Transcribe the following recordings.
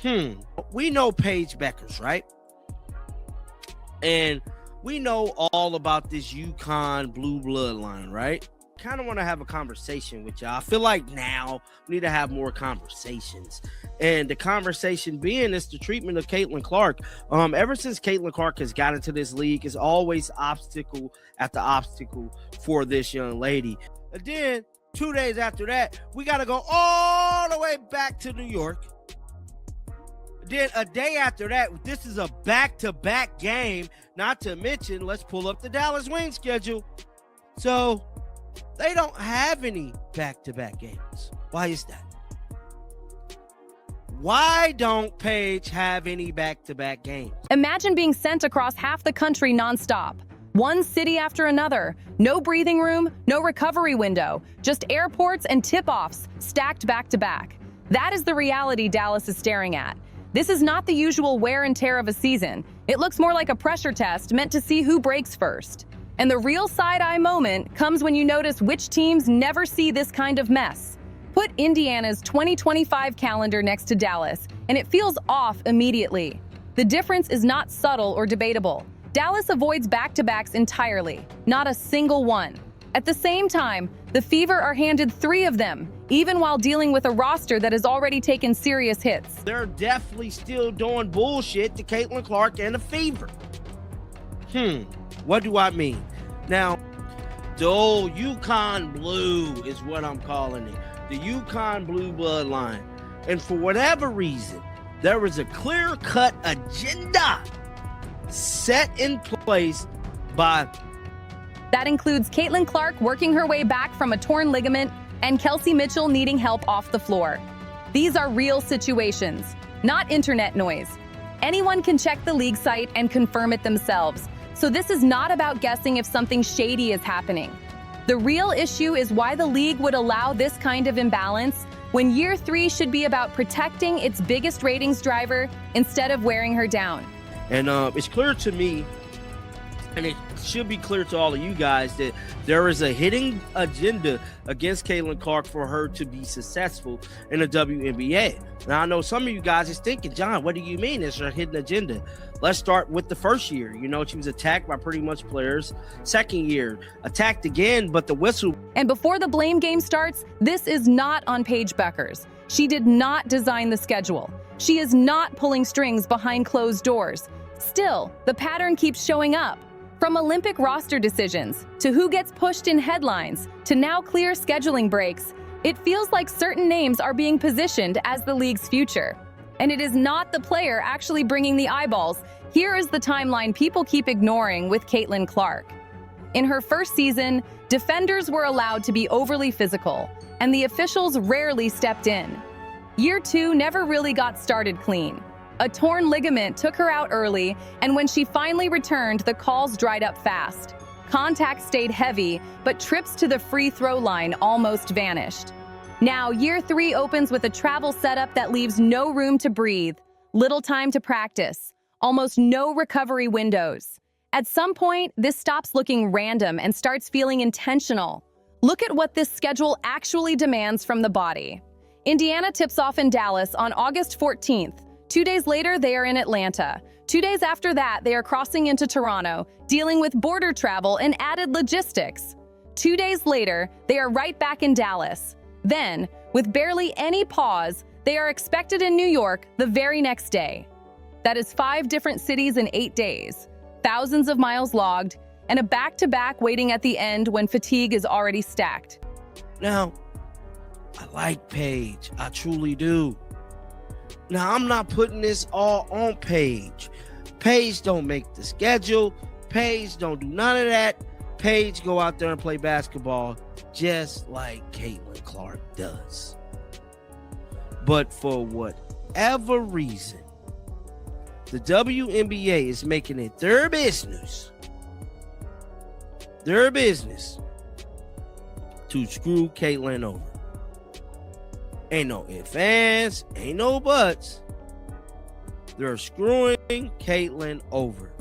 We know Paige Bueckers, right? And we know all about this UConn blue bloodline, right? Kind of want to have a conversation with y'all. I feel like now we need to have more conversations. And the conversation being is the treatment of Caitlin Clark. Ever since Caitlin Clark has got into this league, it's always obstacle after obstacle for this young lady. And then 2 days after that, we got to go all the way back to New York. Then a day after that, this is a back-to-back game. Not to mention, let's pull up the Dallas Wings schedule. So they don't have any back-to-back games. Why is that? Why don't Paige have any back-to-back games? Imagine being sent across half the country nonstop. One city after another. No breathing room, no recovery window. Just airports and tip-offs stacked back-to-back. That is the reality Dallas is staring at. This is not the usual wear and tear of a season. It looks more like a pressure test meant to see who breaks first. And the real side-eye moment comes when you notice which teams never see this kind of mess. Put Indiana's 2025 calendar next to Dallas, and it feels off immediately. The difference is not subtle or debatable. Dallas avoids back-to-backs entirely, not a single one. At the same time, the Fever are handed 3 of them, even while dealing with a roster that has already taken serious hits. They're definitely still doing bullshit to Caitlin Clark and the Fever. What do I mean? Now, the old UConn Blue is what I'm calling it. The UConn Blue bloodline. And for whatever reason, there was a clear-cut agenda set in place by... That includes Caitlin Clark working her way back from a torn ligament and Kelsey Mitchell needing help off the floor. These are real situations, not internet noise. Anyone can check the league site and confirm it themselves. So this is not about guessing if something shady is happening. The real issue is why the league would allow this kind of imbalance when year 3 should be about protecting its biggest ratings driver instead of wearing her down. And it's clear to me, and it should be clear to all of you guys, that there is a hidden agenda against Caitlin Clark for her to be successful in the WNBA. Now, I know some of you guys is thinking, John, what do you mean it's a hidden agenda? Let's start with the first year. You know, she was attacked by pretty much players. Second year, attacked again, but the whistle. And before the blame game starts, this is not on Paige Bueckers. She did not design the schedule. She is not pulling strings behind closed doors. Still, the pattern keeps showing up. From Olympic roster decisions, to who gets pushed in headlines, to now clear scheduling breaks, it feels like certain names are being positioned as the league's future. And it is not the player actually bringing the eyeballs. Here is the timeline people keep ignoring with Caitlin Clark. In her first season, defenders were allowed to be overly physical, and the officials rarely stepped in. Year 2 never really got started clean. A torn ligament took her out early, and when she finally returned, the calls dried up fast. Contact stayed heavy, but trips to the free throw line almost vanished. Now, year 3 opens with a travel setup that leaves no room to breathe, little time to practice, almost no recovery windows. At some point, this stops looking random and starts feeling intentional. Look at what this schedule actually demands from the body. Indiana tips off in Dallas on August 14th. 2 days later, they are in Atlanta. 2 days after that, they are crossing into Toronto, dealing with border travel and added logistics. 2 days later, they are right back in Dallas. Then, with barely any pause, they are expected in New York the very next day. That is 5 different cities in 8 days, thousands of miles logged, and a back-to-back waiting at the end when fatigue is already stacked. Now, I like Paige. I truly do. Now, I'm not putting this all on Paige. Paige don't make the schedule. Paige don't do none of that. Paige go out there and play basketball just like Caitlin Clark does. But for whatever reason, the WNBA is making it their business to screw Caitlin over. Ain't no ifs, ands, ain't no buts. They're screwing Caitlin over.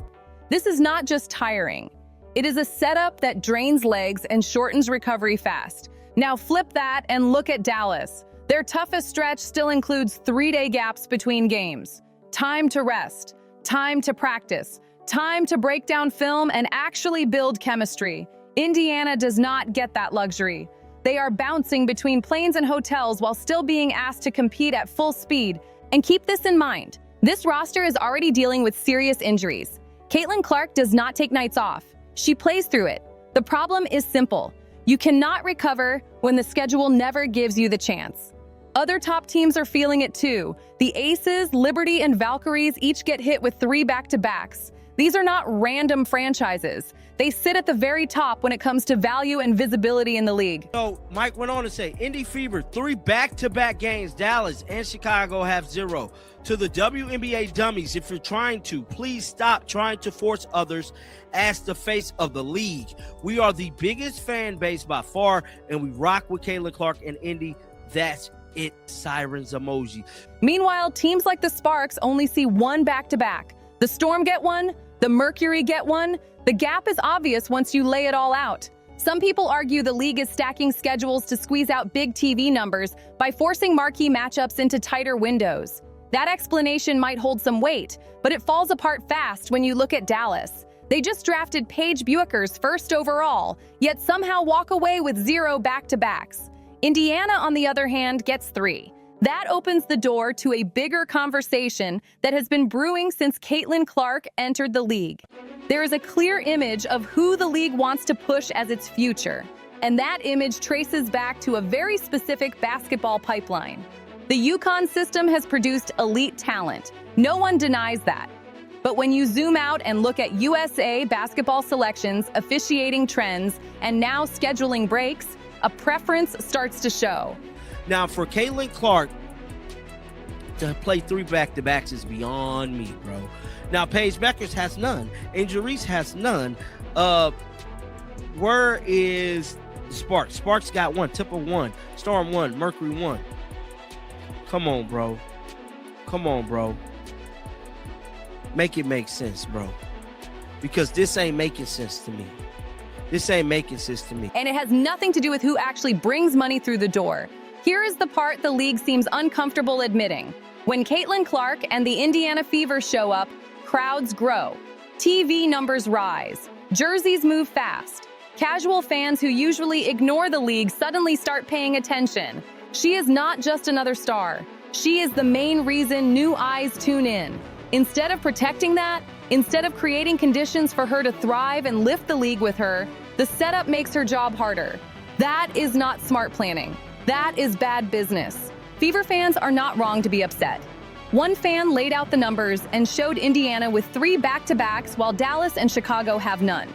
This is not just tiring. It is a setup that drains legs and shortens recovery fast. Now flip that and look at Dallas. Their toughest stretch still includes 3-day gaps between games. Time to rest, time to practice, time to break down film and actually build chemistry. Indiana does not get that luxury. They are bouncing between planes and hotels while still being asked to compete at full speed. And keep this in mind, this roster is already dealing with serious injuries. Caitlin Clark does not take nights off. She plays through it. The problem is simple. You cannot recover when the schedule never gives you the chance. Other top teams are feeling it too. The Aces, Liberty, and Valkyries each get hit with 3 back-to-backs. These are not random franchises. They sit at the very top when it comes to value and visibility in the league. So Mike went on to say, Indy Fever, 3 back-to-back games. Dallas and Chicago have 0. To the WNBA dummies, if you're trying to, please stop trying to force others as the face of the league. We are the biggest fan base by far, and we rock with Caitlin Clark and Indy. That's it. Sirens emoji. Meanwhile, teams like the Sparks only see 1 back-to-back. The Storm get 1, the Mercury get 1. The gap is obvious once you lay it all out. Some people argue the league is stacking schedules to squeeze out big TV numbers by forcing marquee matchups into tighter windows. That explanation might hold some weight, but it falls apart fast when you look at Dallas. They just drafted Paige Bueckers first overall, yet somehow walk away with 0 back-to-backs. Indiana, on the other hand, gets 3. That opens the door to a bigger conversation that has been brewing since Caitlin Clark entered the league. There is a clear image of who the league wants to push as its future, and that image traces back to a very specific basketball pipeline. The UCONN system has produced elite talent. No one denies that. But when you zoom out and look at USA basketball selections, officiating trends, and now scheduling breaks, a preference starts to show. Now, for Caitlin Clark to play 3 back-to-backs is beyond me, bro. Now, Paige Bueckers has none. Angel Reese has none. Where is Sparks? Sparks got 1. Tipper 1. Storm 1. Mercury 1. Come on, bro. Come on, bro. Make it make sense, bro. Because this ain't making sense to me. This ain't making sense to me. And it has nothing to do with who actually brings money through the door. Here is the part the league seems uncomfortable admitting. When Caitlin Clark and the Indiana Fever show up, crowds grow. TV numbers rise. Jerseys move fast. Casual fans who usually ignore the league suddenly start paying attention. She is not just another star. She is the main reason new eyes tune in. Instead of protecting that, instead of creating conditions for her to thrive and lift the league with her, the setup makes her job harder. That is not smart planning. That is bad business. Fever fans are not wrong to be upset. One fan laid out the numbers and showed Indiana with 3 back-to-backs while Dallas and Chicago have none.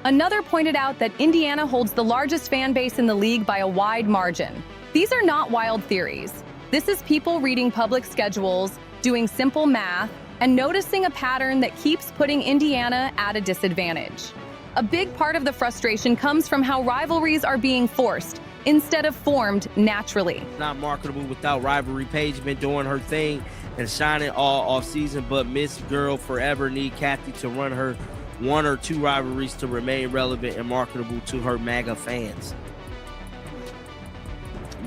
Another pointed out that Indiana holds the largest fan base in the league by a wide margin. These are not wild theories. This is people reading public schedules, doing simple math, and noticing a pattern that keeps putting Indiana at a disadvantage. A big part of the frustration comes from how rivalries are being forced instead of formed naturally. Not marketable without rivalry. Paige been doing her thing and shining all off season, but Miss Girl forever need Kathy to run her 1 or 2 rivalries to remain relevant and marketable to her MAGA fans.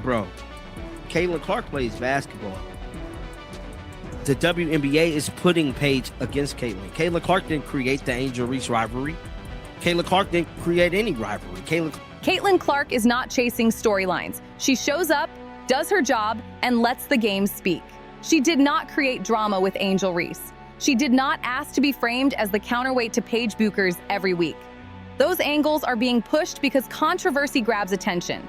Bro, Caitlin Clark plays basketball. The WNBA is putting Paige against Caitlin. Caitlin Clark didn't create the Angel Reese rivalry. Caitlin Clark didn't create any rivalry. Caitlin Clark is not chasing storylines. She shows up, does her job, and lets the game speak. She did not create drama with Angel Reese. She did not ask to be framed as the counterweight to Paige Bueckers every week. Those angles are being pushed because controversy grabs attention.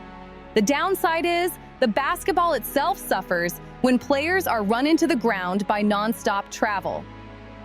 The downside is the basketball itself suffers when players are run into the ground by nonstop travel.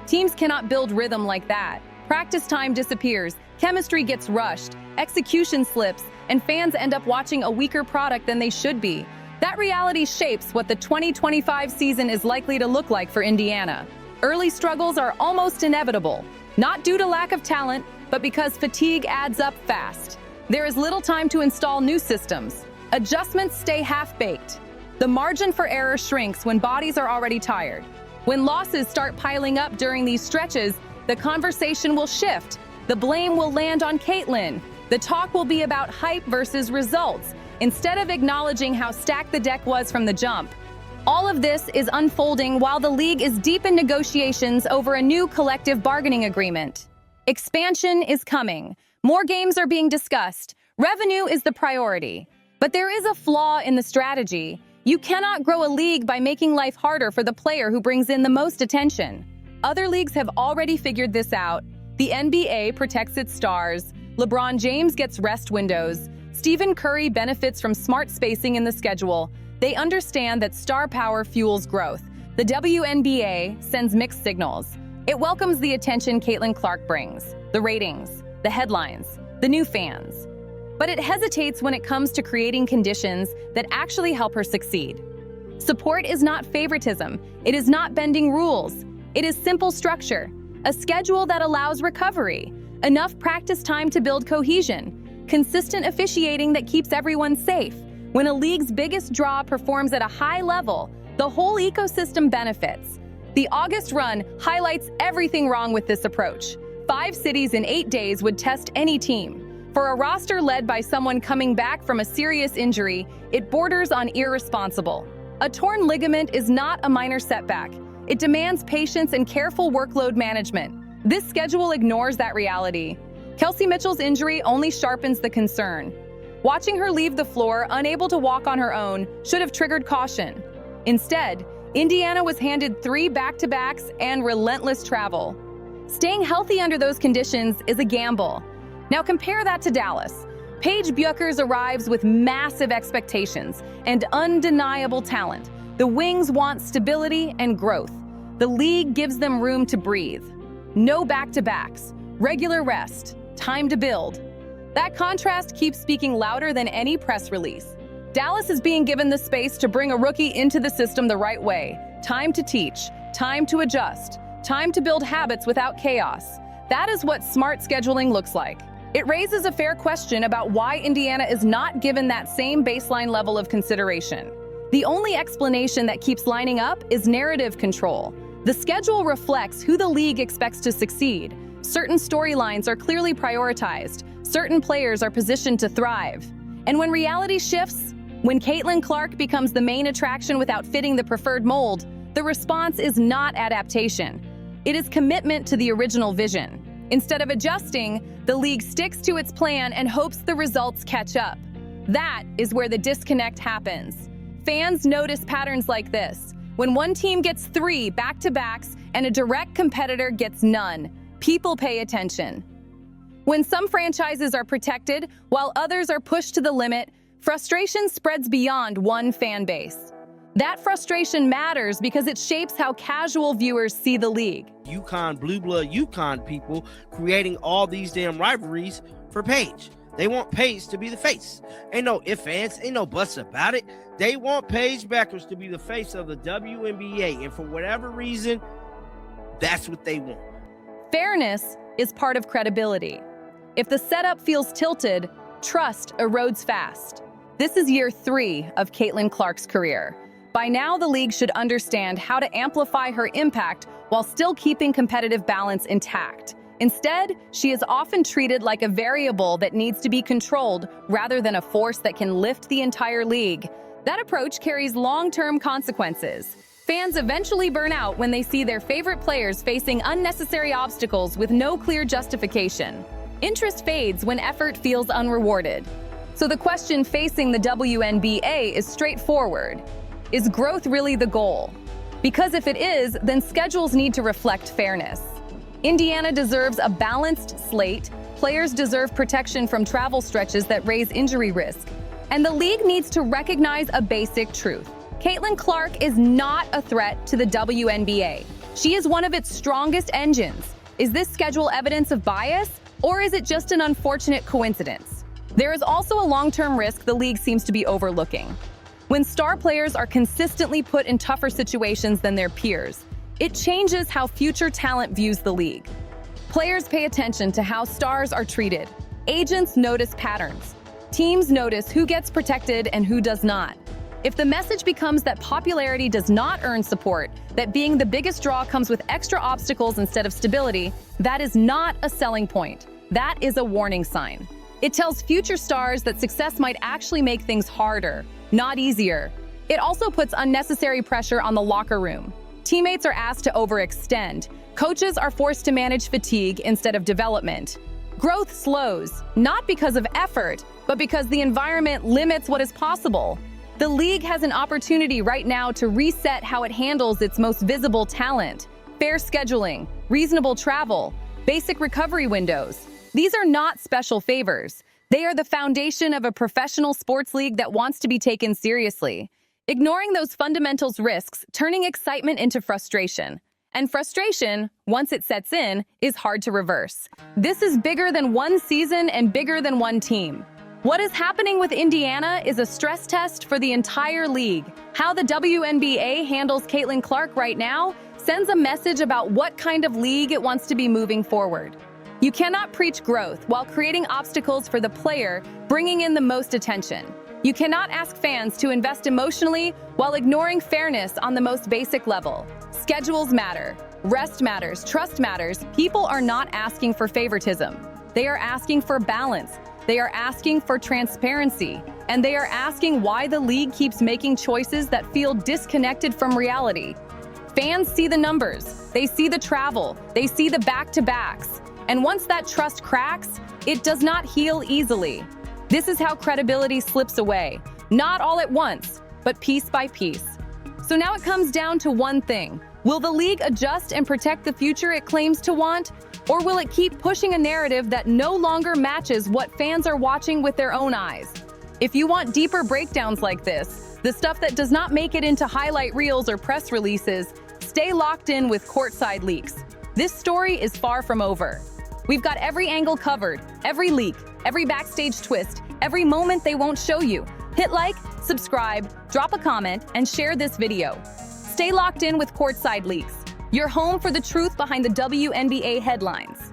Teams cannot build rhythm like that. Practice time disappears, chemistry gets rushed, execution slips, and fans end up watching a weaker product than they should be. That reality shapes what the 2025 season is likely to look like for Indiana. Early struggles are almost inevitable, not due to lack of talent, but because fatigue adds up fast. There is little time to install new systems. Adjustments stay half-baked. The margin for error shrinks when bodies are already tired. When losses start piling up during these stretches, the conversation will shift. The blame will land on Caitlin. The talk will be about hype versus results. instead of acknowledging how stacked the deck was from the jump. All of this is unfolding while the league is deep in negotiations over a new collective bargaining agreement. Expansion is coming. More games are being discussed. Revenue is the priority. But there is a flaw in the strategy. You cannot grow a league by making life harder for the player who brings in the most attention. Other leagues have already figured this out. The NBA protects its stars. LeBron James gets rest windows. Stephen Curry benefits from smart spacing in the schedule. They understand that star power fuels growth. The WNBA sends mixed signals. It welcomes the attention Caitlin Clark brings, the ratings, the headlines, the new fans. But it hesitates when it comes to creating conditions that actually help her succeed. Support is not favoritism. It is not bending rules. It is simple structure, a schedule that allows recovery, enough practice time to build cohesion, consistent officiating that keeps everyone safe. When a league's biggest draw performs at a high level, the whole ecosystem benefits. The August run highlights everything wrong with this approach. 5 cities in 8 days would test any team. For a roster led by someone coming back from a serious injury, it borders on irresponsible. A torn ligament is not a minor setback. It demands patience and careful workload management. This schedule ignores that reality. Kelsey Mitchell's injury only sharpens the concern. Watching her leave the floor, unable to walk on her own, should have triggered caution. Instead, Indiana was handed 3 back-to-backs and relentless travel. Staying healthy under those conditions is a gamble. Now compare that to Dallas. Paige Bueckers arrives with massive expectations and undeniable talent. The Wings want stability and growth. The league gives them room to breathe. No back-to-backs, regular rest, time to build. That contrast keeps speaking louder than any press release. Dallas is being given the space to bring a rookie into the system the right way. Time to teach, time to adjust, time to build habits without chaos. That is what smart scheduling looks like. It raises a fair question about why Indiana is not given that same baseline level of consideration. The only explanation that keeps lining up is narrative control. The schedule reflects who the league expects to succeed. Certain storylines are clearly prioritized. Certain players are positioned to thrive. And when reality shifts, when Caitlin Clark becomes the main attraction without fitting the preferred mold, the response is not adaptation. It is commitment to the original vision. Instead of adjusting, the league sticks to its plan and hopes the results catch up. That is where the disconnect happens. Fans notice patterns like this. When one team gets 3 back-to-backs and a direct competitor gets none, people pay attention. When some franchises are protected while others are pushed to the limit, frustration spreads beyond one fan base. That frustration matters because it shapes how casual viewers see the league. UConn, blue blood UConn people creating all these damn rivalries for Paige. They want Paige to be the face. Ain't no ifs, ands, ain't no buts about it. They want Paige Bueckers to be the face of the WNBA, and for whatever reason, that's what they want. Fairness is part of credibility. If the setup feels tilted, trust erodes fast. This is year 3 of Caitlin Clark's career. By now, the league should understand how to amplify her impact while still keeping competitive balance intact. Instead, she is often treated like a variable that needs to be controlled rather than a force that can lift the entire league. That approach carries long-term consequences. Fans eventually burn out when they see their favorite players facing unnecessary obstacles with no clear justification. Interest fades when effort feels unrewarded. So the question facing the WNBA is straightforward. Is growth really the goal? Because if it is, then schedules need to reflect fairness. Indiana deserves a balanced slate, players deserve protection from travel stretches that raise injury risk, and the league needs to recognize a basic truth. Caitlin Clark is not a threat to the WNBA. She is one of its strongest engines. Is this schedule evidence of bias, or is it just an unfortunate coincidence? There is also a long-term risk the league seems to be overlooking. When star players are consistently put in tougher situations than their peers, it changes how future talent views the league. Players pay attention to how stars are treated. Agents notice patterns. Teams notice who gets protected and who does not. If the message becomes that popularity does not earn support, that being the biggest draw comes with extra obstacles instead of stability, that is not a selling point. That is a warning sign. It tells future stars that success might actually make things harder, not easier. It also puts unnecessary pressure on the locker room. Teammates are asked to overextend. Coaches are forced to manage fatigue instead of development. Growth slows, not because of effort, but because the environment limits what is possible. The league has an opportunity right now to reset how it handles its most visible talent. Fair scheduling, reasonable travel, basic recovery windows. These are not special favors. They are the foundation of a professional sports league that wants to be taken seriously. Ignoring those fundamentals risks turning excitement into frustration. And frustration, once it sets in, is hard to reverse. This is bigger than one season and bigger than one team. What is happening with Indiana is a stress test for the entire league. How the WNBA handles Caitlin Clark right now sends a message about what kind of league it wants to be moving forward. You cannot preach growth while creating obstacles for the player, bringing in the most attention. You cannot ask fans to invest emotionally while ignoring fairness on the most basic level. Schedules matter. Rest matters. Trust matters. People are not asking for favoritism. They are asking for balance. They are asking for transparency. And they are asking why the league keeps making choices that feel disconnected from reality. Fans see the numbers. They see the travel. They see the back-to-backs. And once that trust cracks, it does not heal easily. This is how credibility slips away. Not all at once, but piece by piece. So now it comes down to one thing. Will the league adjust and protect the future it claims to want? Or will it keep pushing a narrative that no longer matches what fans are watching with their own eyes? If you want deeper breakdowns like this, the stuff that does not make it into highlight reels or press releases, stay locked in with Courtside Leaks. This story is far from over. We've got every angle covered, every leak, every backstage twist, every moment they won't show you. Hit like, subscribe, drop a comment, and share this video. Stay locked in with Courtside Leaks, your home for the truth behind the WNBA headlines.